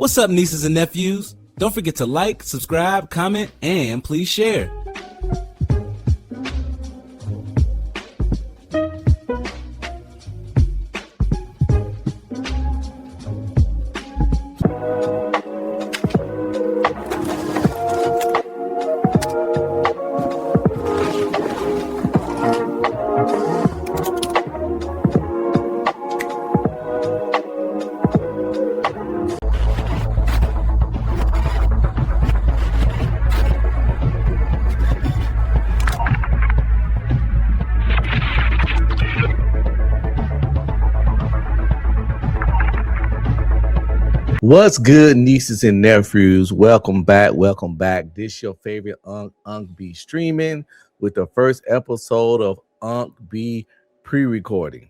What's up, nieces and nephews? Don't forget to like, subscribe, comment, and please share. What's good, nieces and nephews? Welcome back. This your favorite Unc B streaming with the first episode of Unc B pre-recording.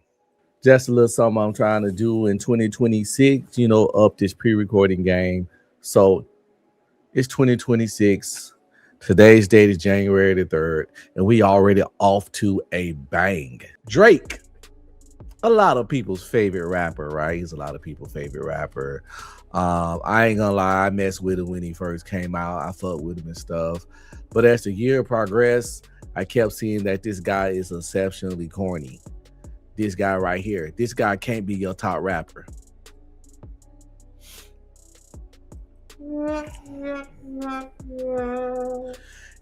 Just a little something I'm trying to do in 2026, up this pre-recording game. So it's 2026. Today's date is January the 3rd, and we already off to a bang. Drake, a lot of people's favorite rapper, right? He's a lot of people's favorite rapper. I ain't gonna lie, I messed with him when he first came out. I fucked with him and stuff. But as the year progressed, I kept seeing that this guy is exceptionally corny. This guy right here. This guy can't be your top rapper.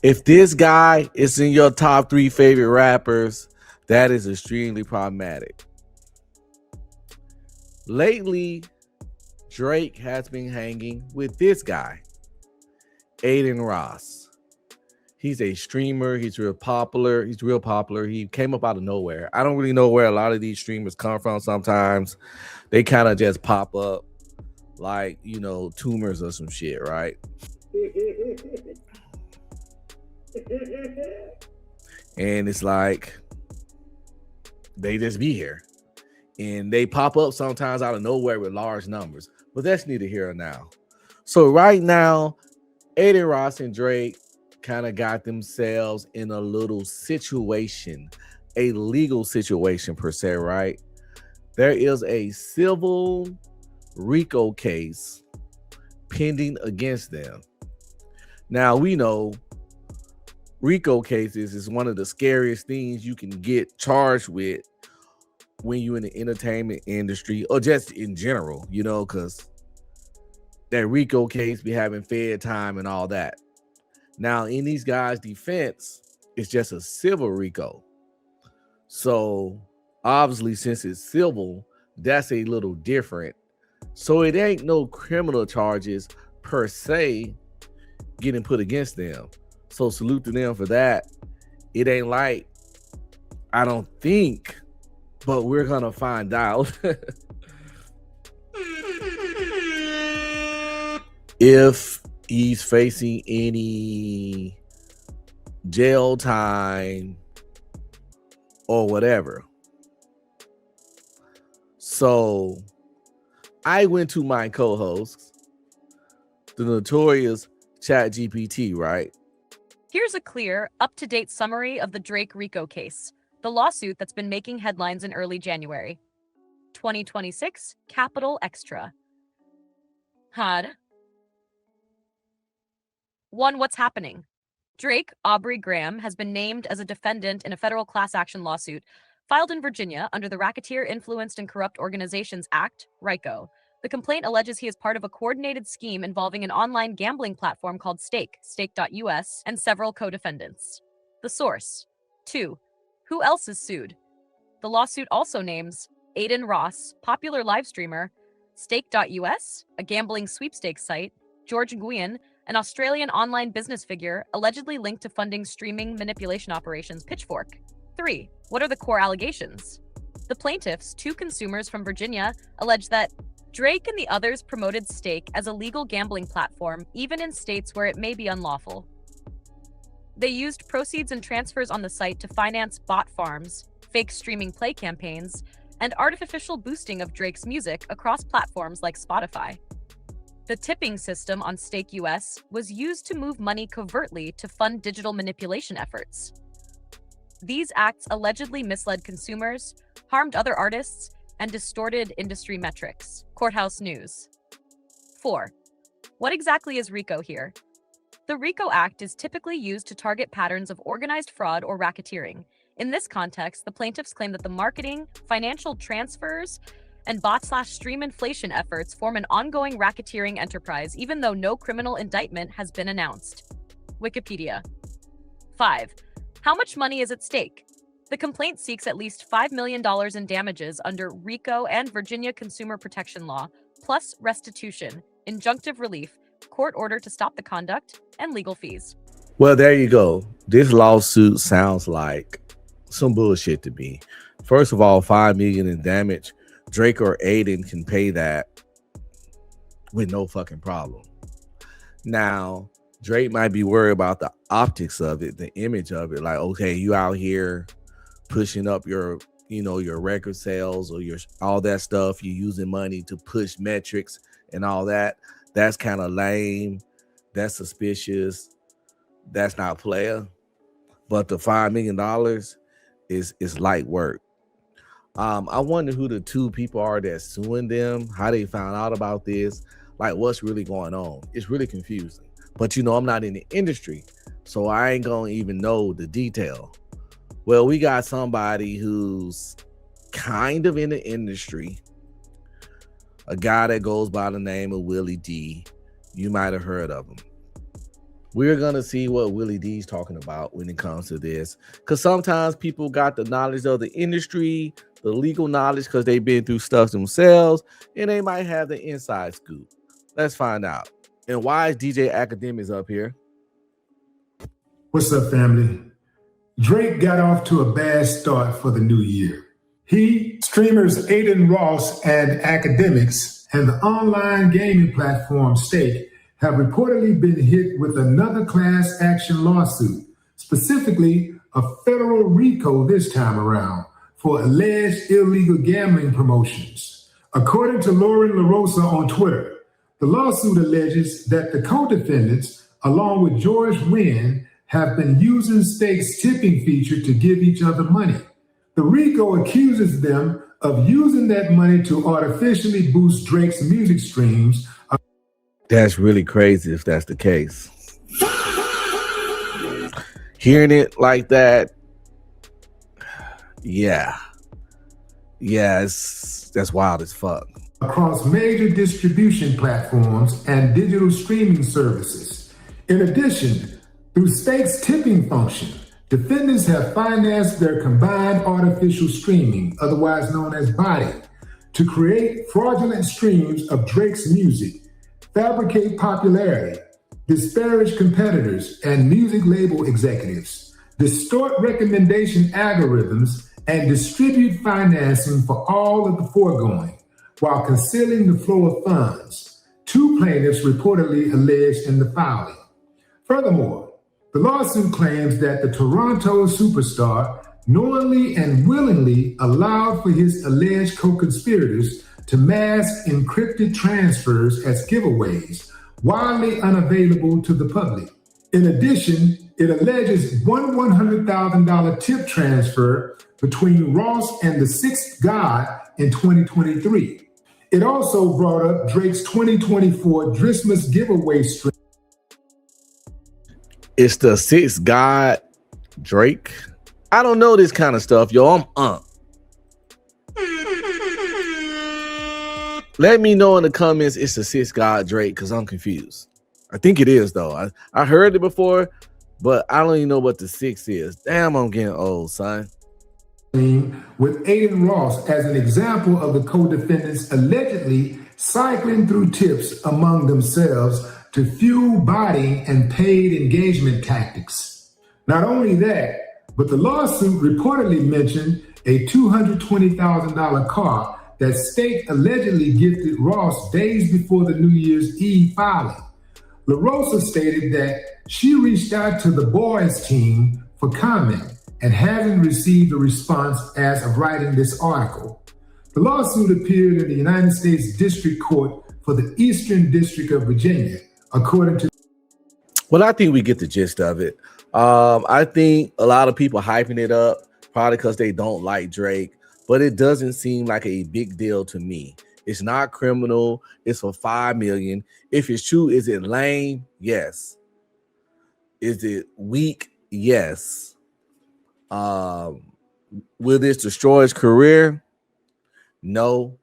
If this guy is in your top 3 favorite rappers, that is extremely problematic. Lately, Drake has been hanging with this guy, Adin Ross. He's a streamer. He's real popular. He came up out of nowhere. I don't really know where a lot of these streamers come from sometimes. They kind of just pop up like, tumors or some shit, right? And it's like they just be here. And they pop up sometimes out of nowhere with large numbers. But that's neither here or now. So right now, Adin Ross and Drake kind of got themselves in a little situation, a legal situation per se, right? There is a civil Rico case pending against them. Now, we know Rico cases is one of the scariest things you can get charged with when you're in the entertainment industry or just in general, because that Rico case be having Fed time and all that. Now, in these guys' defense, it's just a civil Rico. So obviously, since it's civil, that's a little different. So it ain't no criminal charges per se getting put against them. So salute to them for that. It ain't like, I don't think, but we're gonna find out if he's facing any jail time or whatever. So I went to my co-host, the notorious ChatGPT, right? Here's a clear, up-to-date summary of the Drake Rico case, the lawsuit that's been making headlines in early January. 2026, Capital Extra. Had 1. What's happening? Drake Aubrey Graham has been named as a defendant in a federal class action lawsuit filed in Virginia under the Racketeer Influenced and Corrupt Organizations Act, RICO. The complaint alleges he is part of a coordinated scheme involving an online gambling platform called Stake.us, and several co-defendants. The source. 2. Who else is sued? The lawsuit also names Adin Ross, popular live streamer, Stake.us, a gambling sweepstakes site, George Nguyen, an Australian online business figure allegedly linked to funding streaming manipulation operations, Pitchfork. 3. What are the core allegations? The plaintiffs, 2 consumers from Virginia, allege that Drake and the others promoted Stake as a legal gambling platform, even in states where it may be unlawful. They used proceeds and transfers on the site to finance bot farms, fake streaming play campaigns, and artificial boosting of Drake's music across platforms like Spotify. The tipping system on Stake US was used to move money covertly to fund digital manipulation efforts. These acts allegedly misled consumers, harmed other artists, and distorted industry metrics. Courthouse News. 4. What exactly is Rico here? The RICO Act is typically used to target patterns of organized fraud or racketeering. In this context, the plaintiffs claim that the marketing, financial transfers, and bot/stream inflation efforts form an ongoing racketeering enterprise, even though no criminal indictment has been announced. Wikipedia. 5. How much money is at stake? The complaint seeks at least $5 million in damages under RICO and Virginia Consumer Protection Law, plus restitution, injunctive relief, court order to stop the conduct, and legal fees. Well, there you go. This lawsuit sounds like some bullshit to me. First of all, $5 million in damage. Drake or Adin can pay that with no fucking problem. Now, Drake might be worried about the optics of it, the image of it. Like, okay, you out here pushing up your, your record sales or your all that stuff. You're using money to push metrics and all that. That's kind of lame. That's suspicious. That's not player. But the $5 million is light work. I wonder who the two people are that's suing them, how they found out about this, like what's really going on. It's really confusing. But I'm not in the industry, so I ain't gonna even know the detail. Well, we got somebody who's kind of in the industry, a guy that goes by the name of Willie D. You might have heard of him. We're going to see what Willie D's talking about when it comes to this. Because sometimes people got the knowledge of the industry, the legal knowledge, because they've been through stuff themselves, and they might have the inside scoop. Let's find out. And why is DJ Academics up here? What's up, family? Drake got off to a bad start for the new year. He, streamers Adin Ross and Academics, and the online gaming platform Stake have reportedly been hit with another class action lawsuit, specifically a federal RICO this time around, for alleged illegal gambling promotions. According to Lauren LaRosa on Twitter, the lawsuit alleges that the co-defendants, along with George Wynn, have been using Stake's tipping feature to give each other money. The RICO accuses them of using that money to artificially boost Drake's music streams. That's really crazy if that's the case. Hearing it like that, that's wild as fuck. Across major distribution platforms and digital streaming services. In addition, through Stake's tipping function, defendants have financed their combined artificial streaming, otherwise known as body, to create fraudulent streams of Drake's music, fabricate popularity, disparage competitors and music label executives, distort recommendation algorithms, and distribute financing for all of the foregoing, while concealing the flow of funds, two plaintiffs reportedly alleged in the filing. Furthermore, the lawsuit claims that the Toronto superstar knowingly and willingly allowed for his alleged co-conspirators to mask encrypted transfers as giveaways, widely unavailable to the public. In addition, it alleges one $100,000 tip transfer between Ross and the Sixth God in 2023. It also brought up Drake's 2024 Christmas giveaway stream. It's the Sixth God, Drake. I don't know this kind of stuff, yo. I'm Let me know in the comments it's the Sixth God Drake, because I'm confused. I think it is, though. I heard it before, but I don't even know what the sixth is. Damn, I'm getting old, son. With Adin Ross as an example of the co-defendants allegedly cycling through tips among themselves to fuel body and paid engagement tactics. Not only that, but the lawsuit reportedly mentioned a $220,000 car that Stake allegedly gifted Ross days before the New Year's Eve filing. LaRosa stated that she reached out to the boys team for comment and hasn't received a response as of writing this article. The lawsuit appeared in the United States District Court for the Eastern District of Virginia, according to... Well, I think we get the gist of it. I think a lot of people hyping it up, probably because they don't like Drake, but it doesn't seem like a big deal to me. It's not criminal. It's for $5 million. If it's true, is it lame? Yes. Is it weak? Yes. Will this destroy his career? No.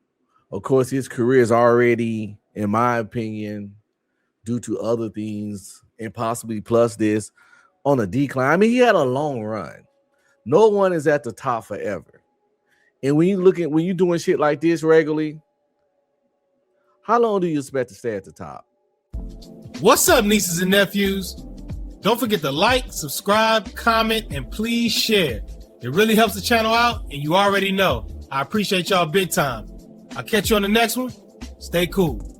Of course, his career is already, in my opinion, due to other things and possibly plus this, on a decline. I mean, he had a long run. No one is at the top forever. And when you're doing shit like this regularly, how long do you expect to stay at the top? What's up, nieces and nephews? Don't forget to like, subscribe, comment, and please share. It really helps the channel out, and you already know. I appreciate y'all big time. I'll catch you on the next one. Stay cool.